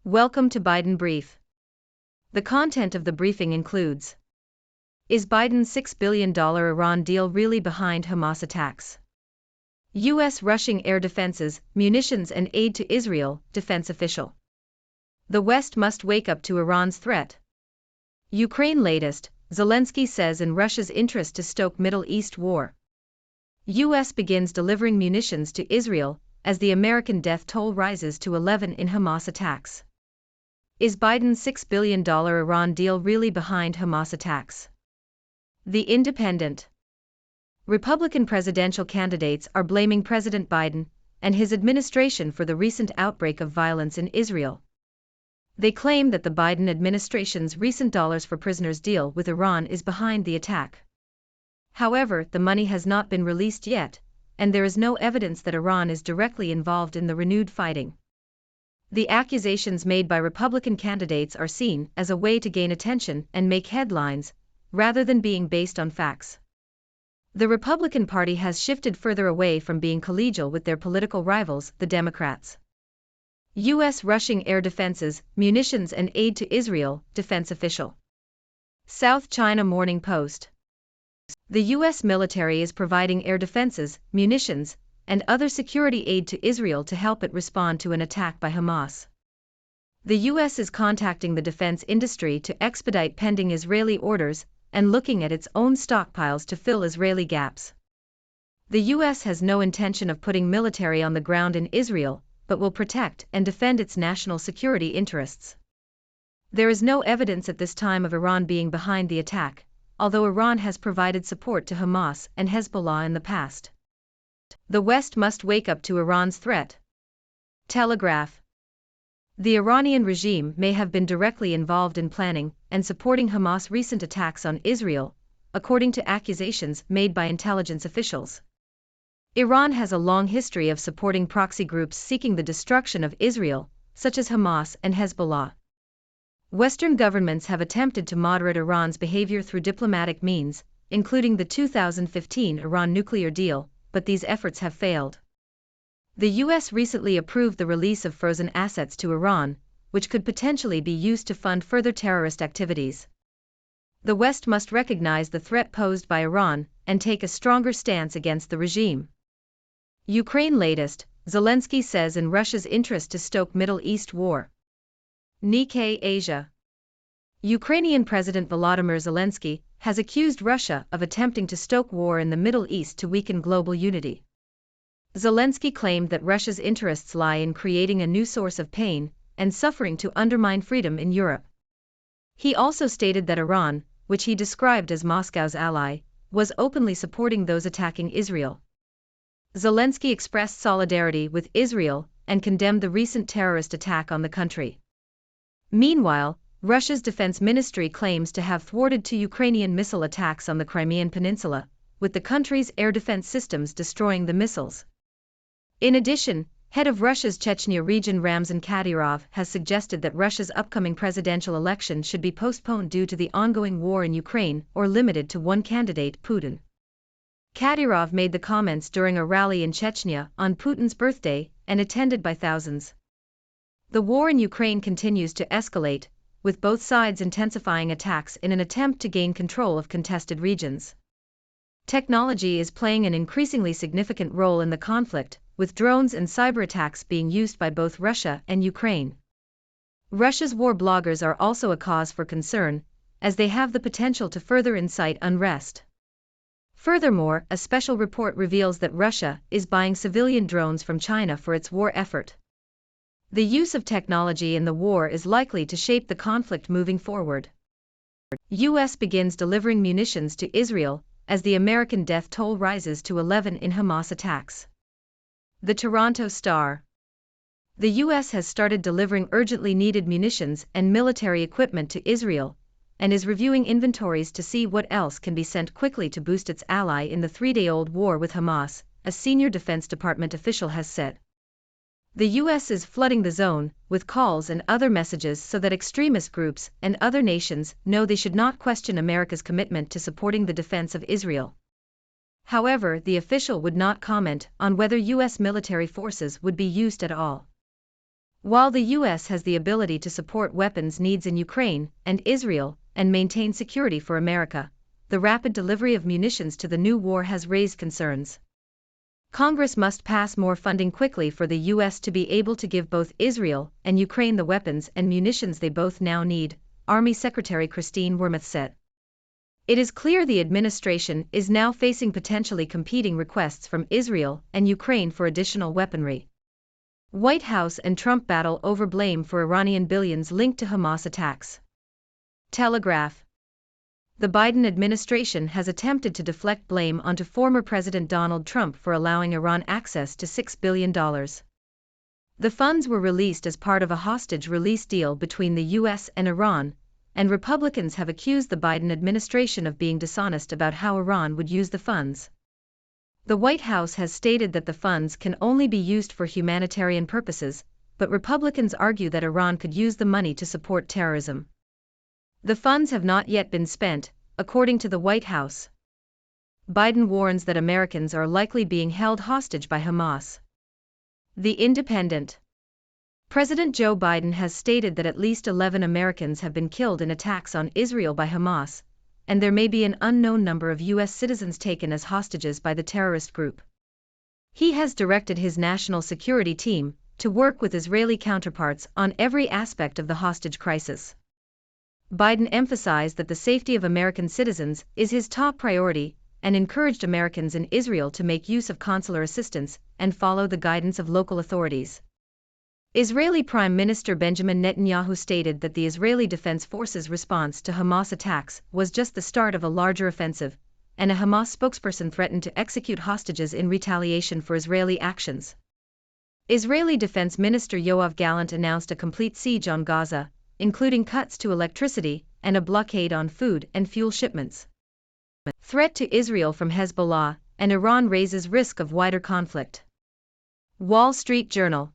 Welcome to Biden Brief. The content of the briefing includes: Is Biden's $6 billion Iran deal really behind Hamas attacks? U.S. rushing air defenses, munitions and aid to Israel, defense official. The West must wake up to Iran's threat. Ukraine latest, Zelensky says in Russia's interest to stoke Middle East war. U.S. begins delivering munitions to Israel, as the American death toll rises to 11 in Hamas attacks. Is Biden's $6 billion Iran deal really behind Hamas attacks? The Independent. Republican presidential candidates are blaming President Biden and his administration for the recent outbreak of violence in Israel. They claim that the Biden administration's recent dollars for prisoners deal with Iran is behind the attack. However, the money has not been released yet, and there is no evidence that Iran is directly involved in the renewed fighting. The accusations made by Republican candidates are seen as a way to gain attention and make headlines, rather than being based on facts. The Republican Party has shifted further away from being collegial with their political rivals, the Democrats. U.S. rushing air defenses, munitions and aid to Israel, defense official. South China Morning Post. The U.S. military is providing air defenses, munitions, and other security aid to Israel to help it respond to an attack by Hamas. The U.S. is contacting the defense industry to expedite pending Israeli orders and looking at its own stockpiles to fill Israeli gaps. The U.S. has no intention of putting military on the ground in Israel, but will protect and defend its national security interests. There is no evidence at this time of Iran being behind the attack, although Iran has provided support to Hamas and Hezbollah in the past. The West must wake up to Iran's threat. Telegraph. The Iranian regime may have been directly involved in planning and supporting Hamas' recent attacks on Israel, according to accusations made by intelligence officials. Iran has a long history of supporting proxy groups seeking the destruction of Israel, such as Hamas and Hezbollah. Western governments have attempted to moderate Iran's behavior through diplomatic means, including the 2015 Iran nuclear deal, but these efforts have failed. The U.S. recently approved the release of frozen assets to Iran, which could potentially be used to fund further terrorist activities. The West must recognize the threat posed by Iran and take a stronger stance against the regime. Ukraine latest, Zelensky says in Russia's interest to stoke Middle East war. Nikkei Asia. Ukrainian President Volodymyr Zelensky has accused Russia of attempting to stoke war in the Middle East to weaken global unity. Zelensky claimed that Russia's interests lie in creating a new source of pain and suffering to undermine freedom in Europe. He also stated that Iran, which he described as Moscow's ally, was openly supporting those attacking Israel. Zelensky expressed solidarity with Israel and condemned the recent terrorist attack on the country. Meanwhile, Russia's defense ministry claims to have thwarted two Ukrainian missile attacks on the Crimean Peninsula, with the country's air defense systems destroying the missiles. In addition, head of Russia's Chechnya region Ramzan Kadyrov has suggested that Russia's upcoming presidential election should be postponed due to the ongoing war in Ukraine or limited to one candidate, Putin. Kadyrov made the comments during a rally in Chechnya on Putin's birthday and attended by thousands. The war in Ukraine continues to escalate, with both sides intensifying attacks in an attempt to gain control of contested regions. Technology is playing an increasingly significant role in the conflict, with drones and cyber attacks being used by both Russia and Ukraine. Russia's war bloggers are also a cause for concern, as they have the potential to further incite unrest. Furthermore, a special report reveals that Russia is buying civilian drones from China for its war effort. The use of technology in the war is likely to shape the conflict moving forward. U.S. begins delivering munitions to Israel, as the American death toll rises to 11 in Hamas attacks. The Toronto Star. The U.S. has started delivering urgently needed munitions and military equipment to Israel, and is reviewing inventories to see what else can be sent quickly to boost its ally in the three-day-old war with Hamas, a senior Defense Department official has said. The U.S. is flooding the zone with calls and other messages so that extremist groups and other nations know they should not question America's commitment to supporting the defense of Israel. However, the official would not comment on whether U.S. military forces would be used at all. While the U.S. has the ability to support weapons needs in Ukraine and Israel and maintain security for America, the rapid delivery of munitions to the new war has raised concerns. Congress must pass more funding quickly for the U.S. to be able to give both Israel and Ukraine the weapons and munitions they both now need, Army Secretary Christine Wormuth said. It is clear the administration is now facing potentially competing requests from Israel and Ukraine for additional weaponry. White House and Trump battle over blame for Iranian billions linked to Hamas attacks. Telegraph. The Biden administration has attempted to deflect blame onto former President Donald Trump for allowing Iran access to $6 billion. The funds were released as part of a hostage release deal between the U.S. and Iran, and Republicans have accused the Biden administration of being dishonest about how Iran would use the funds. The White House has stated that the funds can only be used for humanitarian purposes, but Republicans argue that Iran could use the money to support terrorism. The funds have not yet been spent, according to the White House. Biden warns that Americans are likely being held hostage by Hamas. The Independent. President Joe Biden has stated that at least 11 Americans have been killed in attacks on Israel by Hamas, and there may be an unknown number of U.S. citizens taken as hostages by the terrorist group. He has directed his national security team to work with Israeli counterparts on every aspect of the hostage crisis. Biden emphasized that the safety of American citizens is his top priority and encouraged Americans in Israel to make use of consular assistance and follow the guidance of local authorities. Israeli Prime Minister Benjamin Netanyahu stated that the Israeli Defense Forces' response to Hamas attacks was just the start of a larger offensive, and a Hamas spokesperson threatened to execute hostages in retaliation for Israeli actions. Israeli Defense Minister Yoav Gallant announced a complete siege on Gaza, including cuts to electricity and a blockade on food and fuel shipments. Threat to Israel from Hezbollah, and Iran raises risk of wider conflict. Wall Street Journal.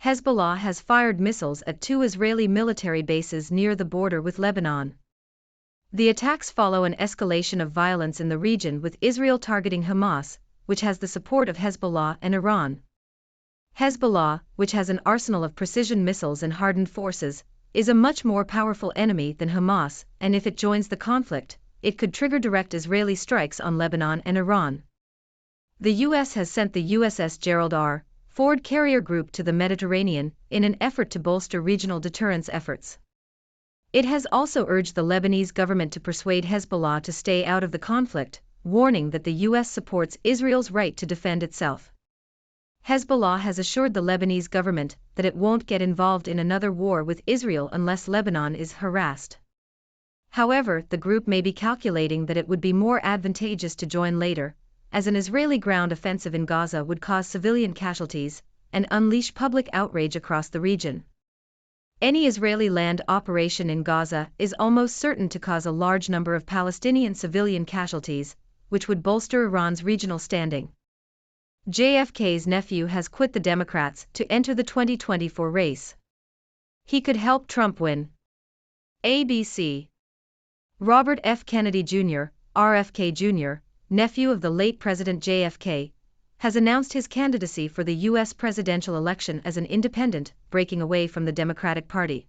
Hezbollah has fired missiles at 2 Israeli military bases near the border with Lebanon. The attacks follow an escalation of violence in the region, with Israel targeting Hamas, which has the support of Hezbollah and Iran. Hezbollah, which has an arsenal of precision missiles and hardened forces, is a much more powerful enemy than Hamas, and if it joins the conflict, it could trigger direct Israeli strikes on Lebanon and Iran. The U.S. has sent the USS Gerald R. Ford carrier group to the Mediterranean in an effort to bolster regional deterrence efforts. It has also urged the Lebanese government to persuade Hezbollah to stay out of the conflict, warning that the U.S. supports Israel's right to defend itself. Hezbollah has assured the Lebanese government that it won't get involved in another war with Israel unless Lebanon is harassed. However, the group may be calculating that it would be more advantageous to join later, as an Israeli ground offensive in Gaza would cause civilian casualties and unleash public outrage across the region. Any Israeli land operation in Gaza is almost certain to cause a large number of Palestinian civilian casualties, which would bolster Iran's regional standing. JFK's nephew has quit the Democrats to enter the 2024 race. He could help Trump win. ABC. Robert F. Kennedy Jr., RFK Jr., nephew of the late President JFK, has announced his candidacy for the U.S. presidential election as an independent, breaking away from the Democratic Party.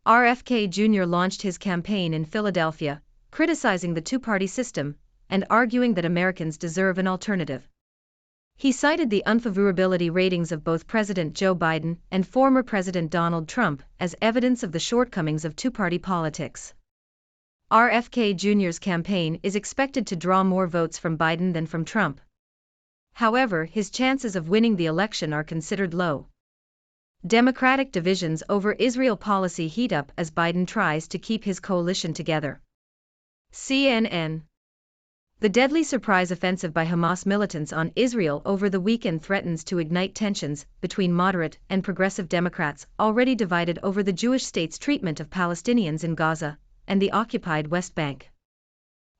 RFK Jr. launched his campaign in Philadelphia, criticizing the two-party system and arguing that Americans deserve an alternative. He cited the unfavorability ratings of both President Joe Biden and former President Donald Trump as evidence of the shortcomings of two-party politics. RFK Jr.'s campaign is expected to draw more votes from Biden than from Trump. However, his chances of winning the election are considered low. Democratic divisions over Israel policy heat up as Biden tries to keep his coalition together. CNN. The deadly surprise offensive by Hamas militants on Israel over the weekend threatens to ignite tensions between moderate and progressive Democrats already divided over the Jewish state's treatment of Palestinians in Gaza and the occupied West Bank.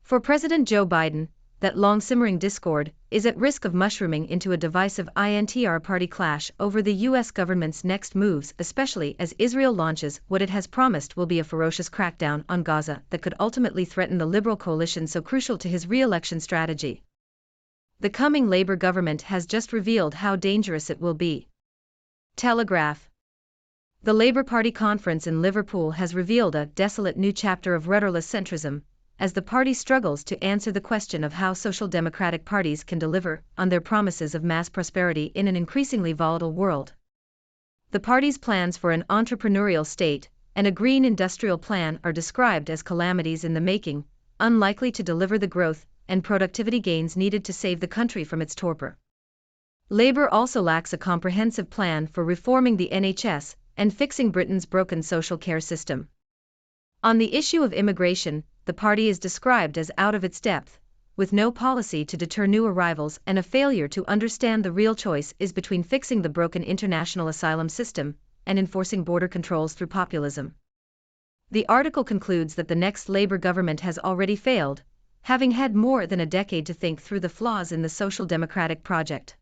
For President Joe Biden, that long-simmering discord is at risk of mushrooming into a divisive inter-party clash over the U.S. government's next moves, especially as Israel launches what it has promised will be a ferocious crackdown on Gaza that could ultimately threaten the liberal coalition so crucial to his re-election strategy. The coming Labour government has just revealed how dangerous it will be. Telegraph. The Labour Party conference in Liverpool has revealed a desolate new chapter of rudderless centrism, as the party struggles to answer the question of how social democratic parties can deliver on their promises of mass prosperity in an increasingly volatile world. The party's plans for an entrepreneurial state and a green industrial plan are described as calamities in the making, unlikely to deliver the growth and productivity gains needed to save the country from its torpor. Labour also lacks a comprehensive plan for reforming the NHS and fixing Britain's broken social care system. On the issue of immigration, the party is described as out of its depth, with no policy to deter new arrivals and a failure to understand the real choice is between fixing the broken international asylum system and enforcing border controls through populism. The article concludes that the next Labour government has already failed, having had more than a decade to think through the flaws in the social democratic project.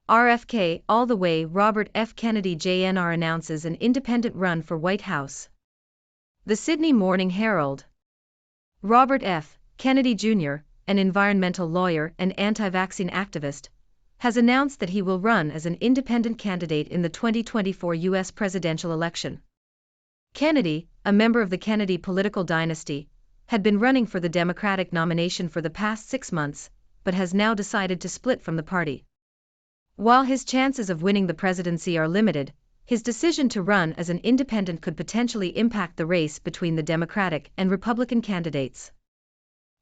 RFK all the way. Robert F. Kennedy Jr. announces an independent run for White House. The Sydney Morning Herald. Robert F. Kennedy Jr., an environmental lawyer and anti-vaccine activist, has announced that he will run as an independent candidate in the 2024 U.S. presidential election. Kennedy, a member of the Kennedy political dynasty, had been running for the Democratic nomination for the past 6 months, but has now decided to split from the party. While his chances of winning the presidency are limited, his decision to run as an independent could potentially impact the race between the Democratic and Republican candidates.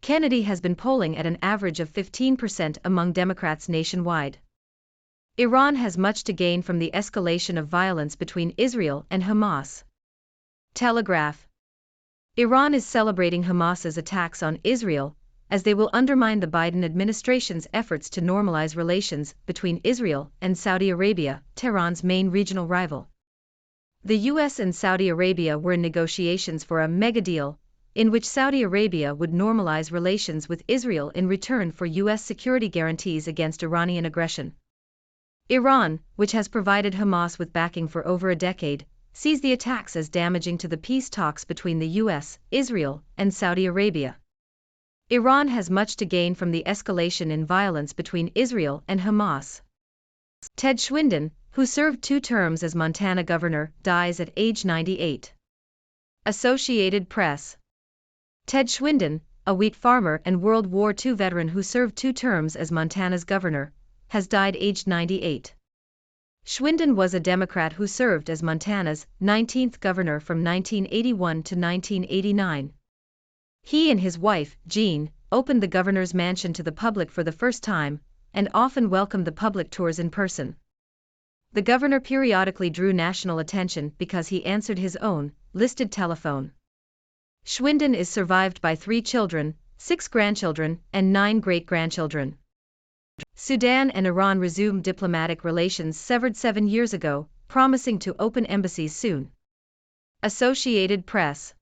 Kennedy has been polling at an average of 15% among Democrats nationwide. Iran has much to gain from the escalation of violence between Israel and Hamas. Telegraph. Iran is celebrating Hamas's attacks on Israel, as they will undermine the Biden administration's efforts to normalize relations between Israel and Saudi Arabia, Tehran's main regional rival. The US and Saudi Arabia were in negotiations for a mega deal, in which Saudi Arabia would normalize relations with Israel in return for US security guarantees against Iranian aggression. Iran, which has provided Hamas with backing for over a decade, sees the attacks as damaging to the peace talks between the US, Israel, and Saudi Arabia. Iran has much to gain from the escalation in violence between Israel and Hamas. Ted Schwinden, who served 2 terms as Montana governor, dies at age 98. Associated Press. Ted Schwinden, a wheat farmer and World War II veteran who served 2 terms as Montana's governor, has died aged 98. Schwinden was a Democrat who served as Montana's 19th governor from 1981 to 1989. He and his wife, Jean, opened the governor's mansion to the public for the first time, and often welcomed the public tours in person. The governor periodically drew national attention because he answered his own, listed telephone. Schwinden is survived by 3 children, 6 grandchildren, and 9 great-grandchildren. Sudan and Iran resumed diplomatic relations severed 7 years ago, promising to open embassies soon. Associated Press.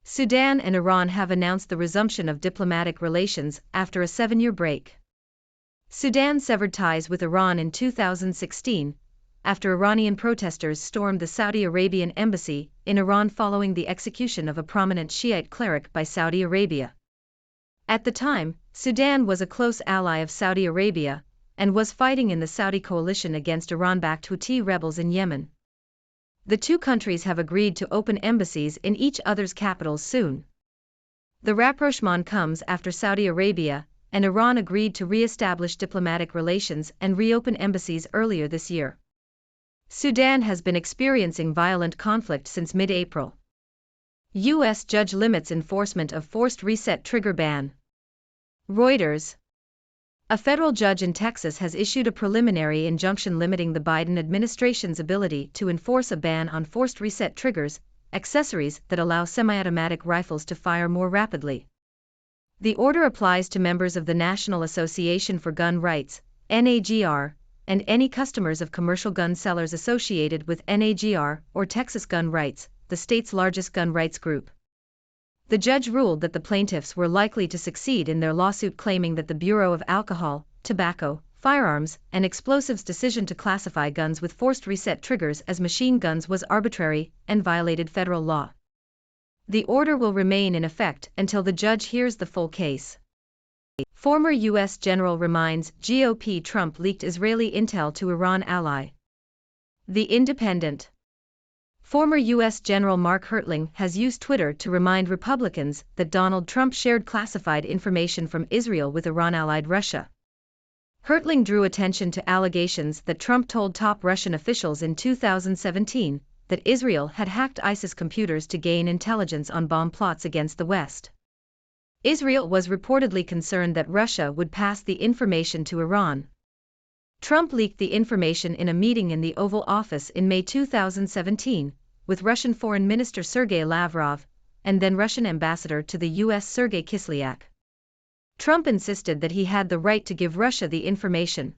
Sudan and Iran have announced the resumption of diplomatic relations after a 7-year break. Sudan severed ties with Iran in 2016, after Iranian protesters stormed the Saudi Arabian embassy in Iran following the execution of a prominent Shiite cleric by Saudi Arabia. At the time, Sudan was a close ally of Saudi Arabia, and was fighting in the Saudi coalition against Iran-backed Houthi rebels in Yemen. The 2 countries have agreed to open embassies in each other's capitals soon. The rapprochement comes after Saudi Arabia and Iran agreed to re-establish diplomatic relations and reopen embassies earlier this year. Sudan has been experiencing violent conflict since mid-April. U.S. judge limits enforcement of forced reset trigger ban. Reuters. A federal judge in Texas has issued a preliminary injunction limiting the Biden administration's ability to enforce a ban on forced reset triggers, accessories that allow semi-automatic rifles to fire more rapidly. The order applies to members of the National Association for Gun Rights, NAGR, and any customers of commercial gun sellers associated with NAGR or Texas Gun Rights, the state's largest gun rights group. The judge ruled that the plaintiffs were likely to succeed in their lawsuit claiming that the Bureau of Alcohol, Tobacco, Firearms, and Explosives' decision to classify guns with forced reset triggers as machine guns was arbitrary and violated federal law. The order will remain in effect until the judge hears the full case. Former U.S. general reminds GOP Trump leaked Israeli intel to Iran ally. The Independent. Former U.S. General Mark Hertling has used Twitter to remind Republicans that Donald Trump shared classified information from Israel with Iran-allied Russia. Hertling drew attention to allegations that Trump told top Russian officials in 2017 that Israel had hacked ISIS computers to gain intelligence on bomb plots against the West. Israel was reportedly concerned that Russia would pass the information to Iran. Trump leaked the information in a meeting in the Oval Office in May 2017, with Russian Foreign Minister Sergei Lavrov, and then Russian Ambassador to the U.S. Sergei Kislyak. Trump insisted that he had the right to give Russia the information.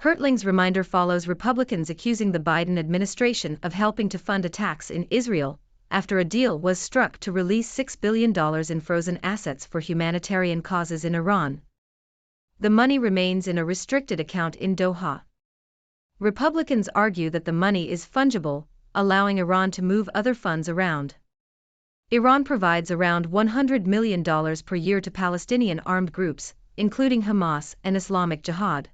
Hertling's reminder follows Republicans accusing the Biden administration of helping to fund attacks in Israel, after a deal was struck to release $6 billion in frozen assets for humanitarian causes in Iran. The money remains in a restricted account in Doha. Republicans argue that the money is fungible, allowing Iran to move other funds around. Iran provides around $100 million per year to Palestinian armed groups, including Hamas and Islamic Jihad.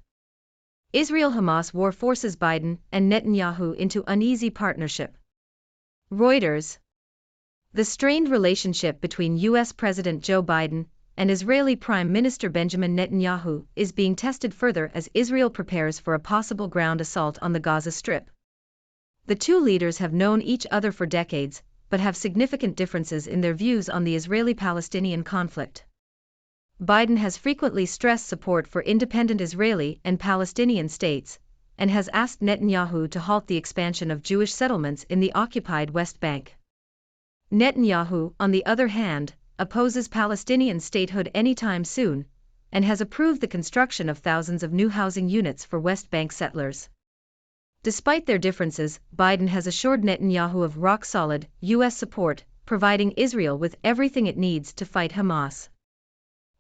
Israel-Hamas war forces Biden and Netanyahu into uneasy partnership. Reuters. The strained relationship between U.S. President Joe Biden and Israeli Prime Minister Benjamin Netanyahu is being tested further as Israel prepares for a possible ground assault on the Gaza Strip. The two leaders have known each other for decades, but have significant differences in their views on the Israeli-Palestinian conflict. Biden has frequently stressed support for independent Israeli and Palestinian states, and has asked Netanyahu to halt the expansion of Jewish settlements in the occupied West Bank. Netanyahu, on the other hand, opposes Palestinian statehood anytime soon, and has approved the construction of thousands of new housing units for West Bank settlers. Despite their differences, Biden has assured Netanyahu of rock-solid U.S. support, providing Israel with everything it needs to fight Hamas.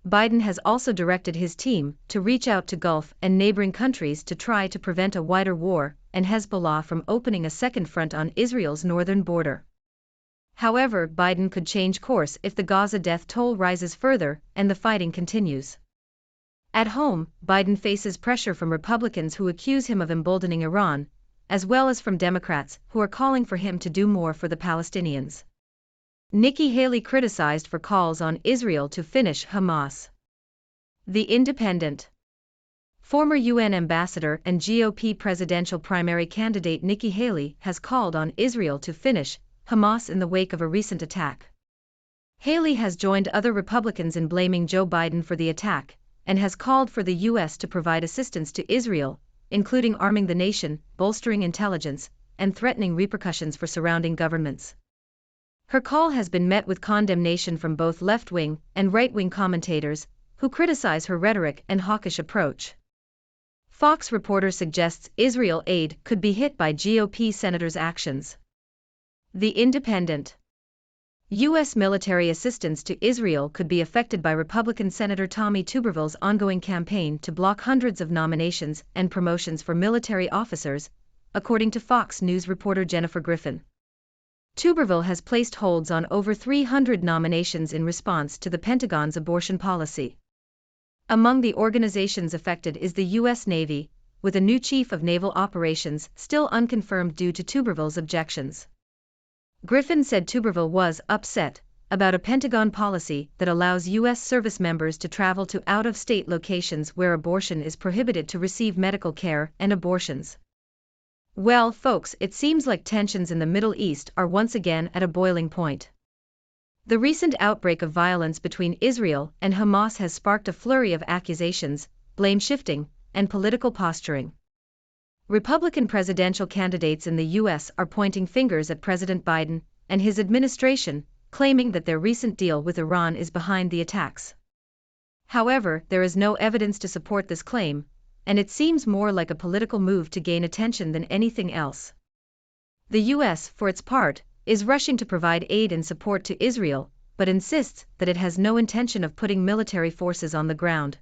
Biden has also directed his team to reach out to Gulf and neighboring countries to try to prevent a wider war and Hezbollah from opening a second front on Israel's northern border. However, Biden could change course if the Gaza death toll rises further and the fighting continues. At home, Biden faces pressure from Republicans who accuse him of emboldening Iran, as well as from Democrats who are calling for him to do more for the Palestinians. Nikki Haley criticized for calls on Israel to finish Hamas. The Independent. Former UN ambassador and GOP presidential primary candidate Nikki Haley has called on Israel to finish Hamas in the wake of a recent attack. Haley has joined other Republicans in blaming Joe Biden for the attack, and has called for the U.S. to provide assistance to Israel, including arming the nation, bolstering intelligence, and threatening repercussions for surrounding governments. Her call has been met with condemnation from both left-wing and right-wing commentators, who criticize her rhetoric and hawkish approach. Fox reporter suggests Israel aid could be hit by GOP senators' actions. The Independent. U.S. military assistance to Israel could be affected by Republican Senator Tommy Tuberville's ongoing campaign to block hundreds of nominations and promotions for military officers, according to Fox News reporter Jennifer Griffin. Tuberville has placed holds on over 300 nominations in response to the Pentagon's abortion policy. Among the organizations affected is the U.S. Navy, with a new chief of naval operations still unconfirmed due to Tuberville's objections. Griffin said Tuberville was upset about a Pentagon policy that allows U.S. service members to travel to out-of-state locations where abortion is prohibited to receive medical care and abortions. Well, folks, it seems like tensions in the Middle East are once again at a boiling point. The recent outbreak of violence between Israel and Hamas has sparked a flurry of accusations, blame shifting, and political posturing. Republican presidential candidates in the U.S. are pointing fingers at President Biden and his administration, claiming that their recent deal with Iran is behind the attacks. However, there is no evidence to support this claim, and it seems more like a political move to gain attention than anything else. The U.S., for its part, is rushing to provide aid and support to Israel, but insists that it has no intention of putting military forces on the ground.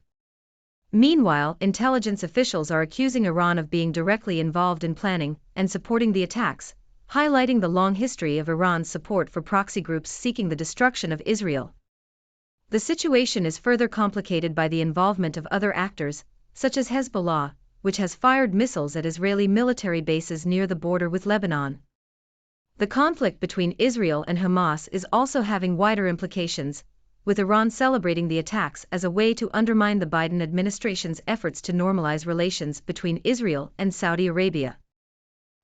Meanwhile, intelligence officials are accusing Iran of being directly involved in planning and supporting the attacks, highlighting the long history of Iran's support for proxy groups seeking the destruction of Israel. The situation is further complicated by the involvement of other actors, such as Hezbollah, which has fired missiles at Israeli military bases near the border with Lebanon. The conflict between Israel and Hamas is also having wider implications, with Iran celebrating the attacks as a way to undermine the Biden administration's efforts to normalize relations between Israel and Saudi Arabia.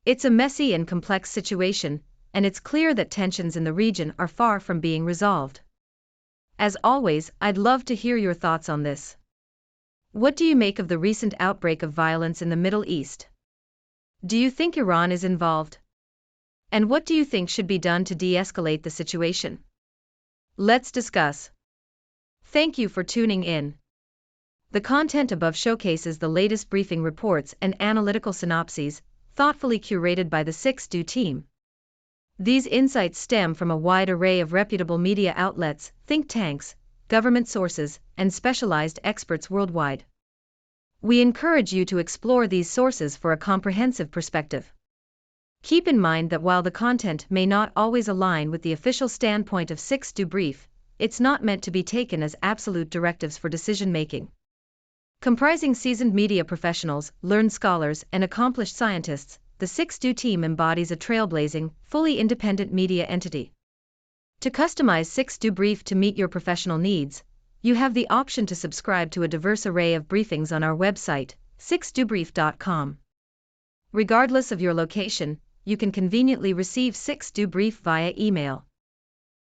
It's a messy and complex situation, and it's clear that tensions in the region are far from being resolved. As always, I'd love to hear your thoughts on this. What do you make of the recent outbreak of violence in the Middle East? Do you think Iran is involved? And what do you think should be done to de-escalate the situation? Let's discuss. Thank you for tuning in. The content above showcases the latest briefing reports and analytical synopses, thoughtfully curated by the 6Do team. These insights stem from a wide array of reputable media outlets, think tanks, government sources, and specialized experts worldwide. We encourage you to explore these sources for a comprehensive perspective. Keep in mind that while the content may not always align with the official standpoint of 6Do Brief, it's not meant to be taken as absolute directives for decision-making. Comprising seasoned media professionals, learned scholars, and accomplished scientists, the 6Do team embodies a trailblazing, fully independent media entity. To customize 6Do Brief to meet your professional needs, you have the option to subscribe to a diverse array of briefings on our website, 6dobrief.com. Regardless of your location, you can conveniently receive 6Do Brief via email.